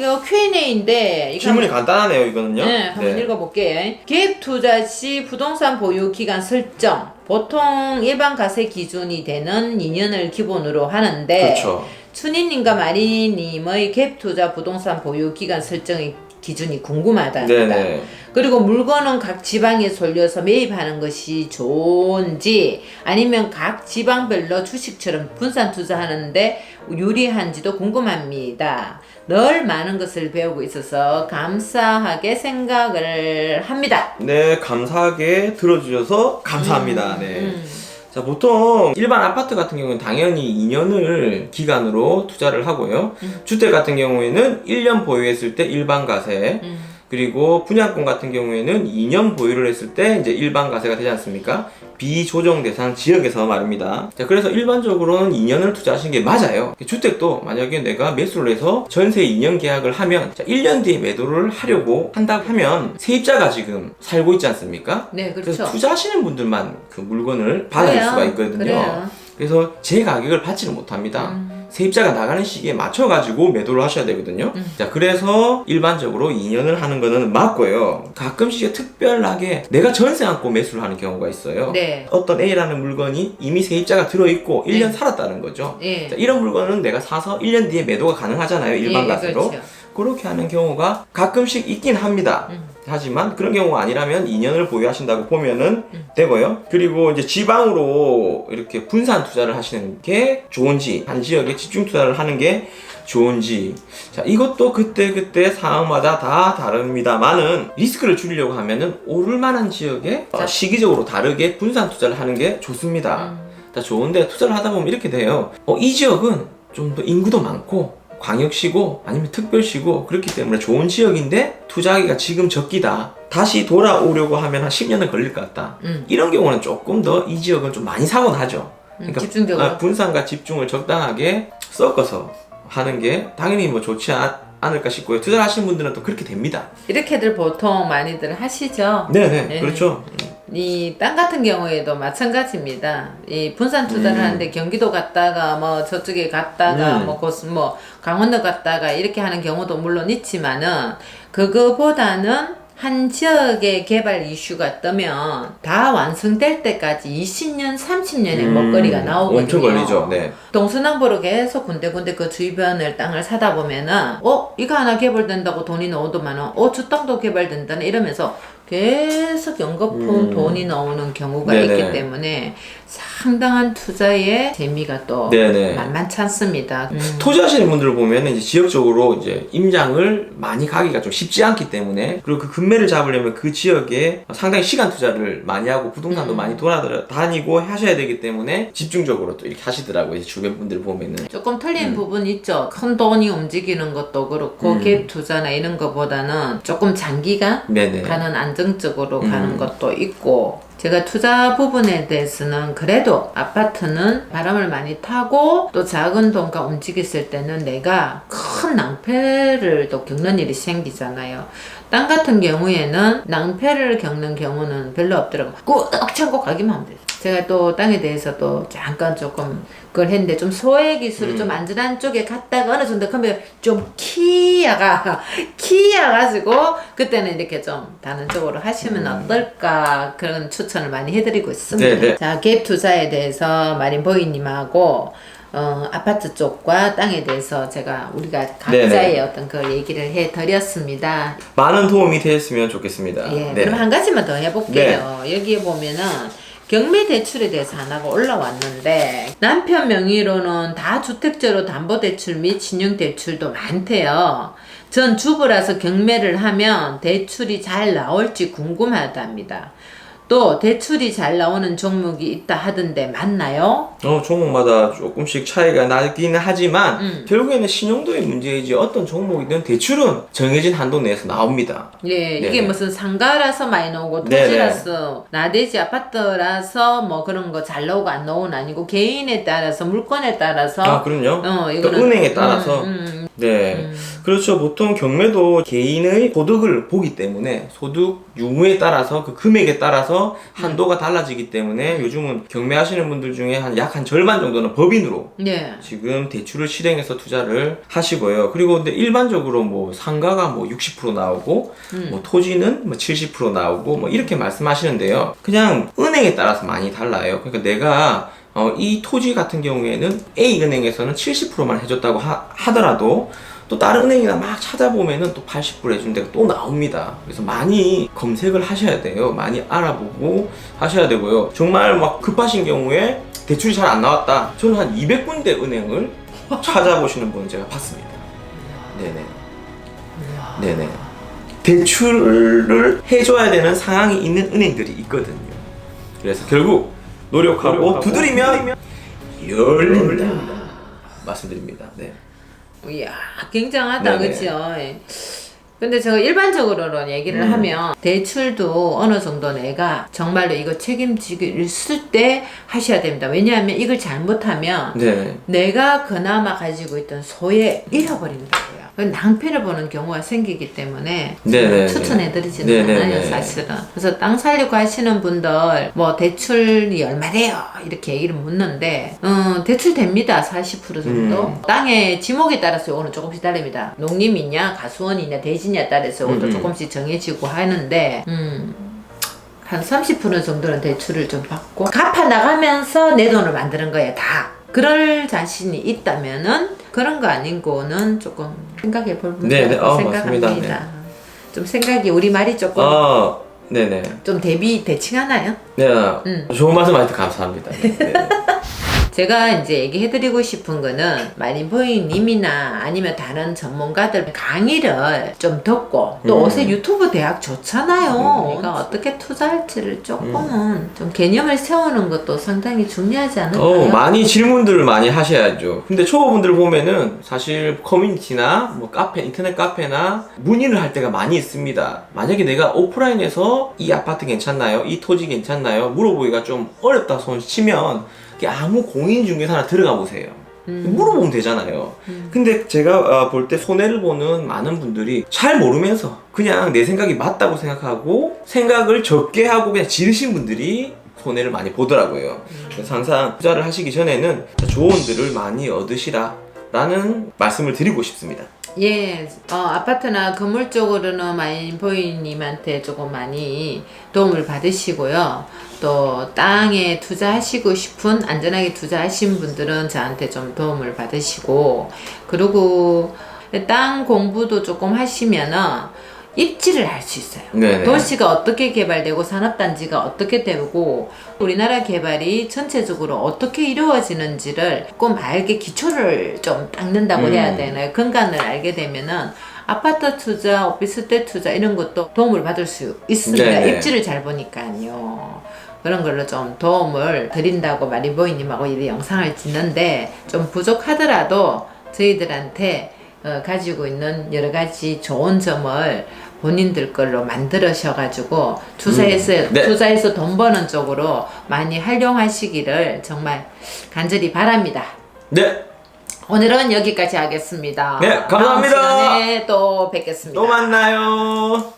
요 Q&A인데 질문이 간단하네요, 이거는요. 네, 한번 읽어볼게요. 갭 투자 시 부동산 보유 기간 설정. 보통 일반 과세 기준이 되는 2년을 기본으로 하는데 그렇죠. 춘희님과 마리님의 갭 투자 부동산 보유 기간 설정의 기준이 궁금하답니다. 네네. 그리고 물건은 각 지방에 쏠려서 매입하는 것이 좋은지 아니면 각 지방별로 주식처럼 분산 투자하는데 유리한지도 궁금합니다. 늘 많은 것을 배우고 있어서 감사하게 생각을 합니다. 네, 감사하게 들어주셔서 감사합니다. 네. 자, 보통 일반 아파트 같은 경우는 당연히 2년을 기간으로 투자를 하고요. 주택 같은 경우에는 1년 보유했을 때 일반 과세, 그리고 분양권 같은 경우에는 2년 보유를 했을 때 이제 일반 과세가 되지 않습니까? 비조정 대상 지역에서 말입니다. 자, 그래서 일반적으로는 2년을 투자하시는 게 맞아요. 주택도 만약에 내가 매수를 해서 전세 2년 계약을 하면, 자, 1년 뒤에 매도를 하려고 한다고 하면 세입자가 지금 살고 있지 않습니까? 네, 그렇죠. 그래서 투자하시는 분들만 그 물건을 받을 수가 있거든요. 그래요. 그래서 제 가격을 받지는 못합니다. 세입자가 나가는 시기에 맞춰가지고 매도를 하셔야 되거든요. 자, 그래서 일반적으로 2년을 하는 거는 맞고요. 가끔씩 특별하게 내가 전세 안고 매수를 하는 경우가 있어요. 네. 어떤 A라는 물건이 이미 세입자가 들어있고 1년 네. 살았다는 거죠. 네. 자, 이런 물건은 내가 사서 1년 뒤에 매도가 가능하잖아요. 일반 예, 과세로. 그렇죠. 그렇게 하는 경우가 가끔씩 있긴 합니다. 하지만 그런 경우가 아니라면 2년을 보유하신다고 보면은 되고요. 그리고 이제 지방으로 이렇게 분산 투자를 하시는 게 좋은지, 한 지역에 집중 투자를 하는 게 좋은지, 자, 이것도 그때 상황마다 다 다릅니다만은 리스크를 줄이려고 하면은 오를 만한 지역에 시기적으로 다르게 분산 투자를 하는 게 좋습니다. 자, 좋은데 투자를 하다 보면 이렇게 돼요. 이 지역은 좀 더 인구도 많고 광역시고 아니면 특별시고 그렇기 때문에 좋은 지역인데 투자하기가 지금 적기다. 다시 돌아오려고 하면 한 10년은 걸릴 것 같다. 이런 경우는 조금 더 이 지역은 좀 많이 사고 나죠. 그러니까 집중적으로. 분산과 집중을 적당하게 섞어서 하는 게 당연히 뭐 좋지 않을까 싶고요. 투자를 하시는 분들은 또 그렇게 됩니다. 이렇게들 보통 많이들 하시죠. 네네, 네. 그렇죠. 이 땅 같은 경우에도 마찬가지입니다. 이 분산 투자를 하는데 경기도 갔다가 뭐 저쪽에 갔다가 뭐 강원도 갔다가 이렇게 하는 경우도 물론 있지만은 그거보다는 한 지역의 개발 이슈가 뜨면 다 완성될 때까지 20년, 30년의 먹거리가 나오거든요. 엄청 걸리죠. 네. 동서남북으로 계속 군데군데 그 주변을 땅을 사다 보면은 이거 하나 개발된다고 돈이 나오더만은 저 땅도 개발된다네 이러면서 계속 연거푸 돈이 나오는 경우가 네네. 있기 때문에 상당한 투자의 재미가 또 네네. 만만치 않습니다. 투자하시는 분들을 보면 이제 지역적으로 이제 임장을 많이 가기가 좀 쉽지 않기 때문에, 그리고 그 금매를 잡으려면 그 지역에 상당히 시간 투자를 많이 하고 부동산도 많이 돌아다니고 하셔야 되기 때문에 집중적으로 또 이렇게 하시더라고요. 주변 분들 보면은. 조금 틀린 부분이 있죠. 큰 돈이 움직이는 것도 그렇고 갭 투자나 이런 거보다는 조금 장기간 네네. 가는 안정적으로 가는 것도 있고, 제가 투자 부분에 대해서는 그래도 아파트는 바람을 많이 타고 또 작은 돈과 움직였을 때는 내가 큰 낭패를 또 겪는 일이 생기잖아요. 땅 같은 경우에는 낭패를 겪는 경우는 별로 없더라고요. 꾹 참고 가기만 하면 돼요. 제가 또 땅에 대해서 또 잠깐 조금 그걸 했는데 좀 소액 기술을 좀 안전한 쪽에 갔다가 어느 정도 하면 좀 키야가지고 그때는 이렇게 좀 다른 쪽으로 하시면 어떨까 그런 추천을 많이 해드리고 있습니다. 네네. 자, 갭 투자에 대해서 마린보이님하고 아파트 쪽과 땅에 대해서 우리가 각자의 네네. 어떤 그 얘기를 해드렸습니다. 많은 도움이 되었으면 좋겠습니다. 예, 네. 그럼 한 가지만 더 해볼게요. 여기에 보면은 경매 대출에 대해서 하나가 올라왔는데 남편 명의로는 다 주택제로 담보대출 및 신용대출도 많대요. 전 주부라서 경매를 하면 대출이 잘 나올지 궁금하답니다. 또 대출이 잘 나오는 종목이 있다 하던데 맞나요? 종목마다 조금씩 차이가 나기는 하지만 결국에는 신용도의 문제이지 어떤 종목이든 대출은 정해진 한도 내에서 나옵니다. 예, 네네. 이게 무슨 상가라서 많이 나오고 토지라서 나대지 아파트라서 뭐 그런 거 잘 나오고 안 나오는 아니고 개인에 따라서 물건에 따라서 그럼요. 또 이거는 은행에 따라서 네. 그렇죠. 보통 경매도 개인의 소득을 보기 때문에 소득 유무에 따라서 그 금액에 따라서 한도가 달라지기 때문에 요즘은 경매하시는 분들 중에 약 한 절반 정도는 법인으로 네. 지금 대출을 실행해서 투자를 하시고요. 그리고 근데 일반적으로 뭐 상가가 뭐 60% 나오고 뭐 토지는 뭐 70% 나오고 뭐 이렇게 말씀하시는데요. 그냥 은행에 따라서 많이 달라요. 그러니까 내가 이 토지 같은 경우에는 A은행에서는 70%만 해줬다고 하더라도 또 다른 은행이나 막 찾아보면은 또 80% 해준 데가 또 나옵니다. 그래서 많이 검색을 하셔야 돼요. 많이 알아보고 하셔야 되고요. 정말 막 급하신 경우에 대출이 잘 안 나왔다. 저는 한 200군데 은행을 찾아보시는 분 제가 봤습니다. 네네. 네네. 대출을 해줘야 되는 상황이 있는 은행들이 있거든요. 그래서 결국 노력하고 두드리면 열린다. 말씀드립니다. 네. 이야, 굉장하다, 네네. 그죠? 근데 제가 일반적으로는 얘기를 하면 대출도 어느 정도 내가 정말로 이거 책임지고 있을 때 하셔야 됩니다. 왜냐하면 이걸 잘못하면 네. 내가 그나마 가지고 있던 소에 잃어버린다고요. 낭패를 보는 경우가 생기기 때문에 네네네. 추천해드리지는 네네네. 않아요, 사실은. 그래서 땅 살려고 하시는 분들 뭐 대출이 얼마래요? 이렇게 얘기를 묻는데 대출 됩니다. 40% 정도. 땅의 지목에 따라서 요거는 조금씩 다릅니다. 농림이냐 가수원이냐 대지냐에 따라서 요것도 조금씩 정해지고 하는데 한 30% 정도는 대출을 좀 받고 갚아 나가면서 내 돈을 만드는 거예요, 다. 그럴 자신이 있다면은 그런 거 아닌 거는 조금 생각해 볼 네네. 문제라고 맞습니다. 생각합니다. 좀 생각이 우리 말이 조금 네네. 좀 대칭하나요? 네. 좋은 말씀 많이 감사합니다. 네. 제가 이제 얘기해드리고 싶은 거는 마린보이님이나 아니면 다른 전문가들 강의를 좀 듣고 또 요새 유튜브 대학 좋잖아요. 내가 어떻게 투자할지를 조금은 좀 개념을 세우는 것도 상당히 중요하지 않을까요? 많이 질문들을 많이 하셔야죠. 근데 초보분들 보면은 사실 커뮤니티나 뭐 카페, 인터넷 카페나 문의를 할 때가 많이 있습니다. 만약에 내가 오프라인에서 이 아파트 괜찮나요? 이 토지 괜찮나요? 물어보기가 좀 어렵다 손 치면 아무 공인중개사나 들어가 보세요. 물어보면 되잖아요. 근데 제가 볼 때 손해를 보는 많은 분들이 잘 모르면서 그냥 내 생각이 맞다고 생각하고 생각을 적게 하고 그냥 지르신 분들이 손해를 많이 보더라고요. 그래서 항상 투자를 하시기 전에는 조언들을 많이 얻으시라 라는 말씀을 드리고 싶습니다. 예, 아파트나 건물 쪽으로는 마린보이님한테 조금 많이 도움을 받으시고요. 또 땅에 투자하시고 싶은 안전하게 투자하신 분들은 저한테 좀 도움을 받으시고, 그리고 땅 공부도 조금 하시면은 입지를 할 수 있어요. 네네. 도시가 어떻게 개발되고 산업단지가 어떻게 되고 우리나라 개발이 전체적으로 어떻게 이루어지는지를 꼭 알게 기초를 좀 닦는다고 해야 되나요? 근간을 알게 되면은 아파트 투자, 오피스텔 투자 이런 것도 도움을 받을 수 있습니다. 네네. 입지를 잘 보니까요. 그런 걸로 좀 도움을 드린다고 마린보이님하고 이 영상을 찍는데 좀 부족하더라도 저희들한테 가지고 있는 여러 가지 좋은 점을 본인들 걸로 만들으셔가지고 투자해서 돈 버는 쪽으로 많이 활용하시기를 정말 간절히 바랍니다. 네. 오늘은 여기까지 하겠습니다. 네, 감사합니다. 다음 시간에 또 뵙겠습니다. 또 만나요.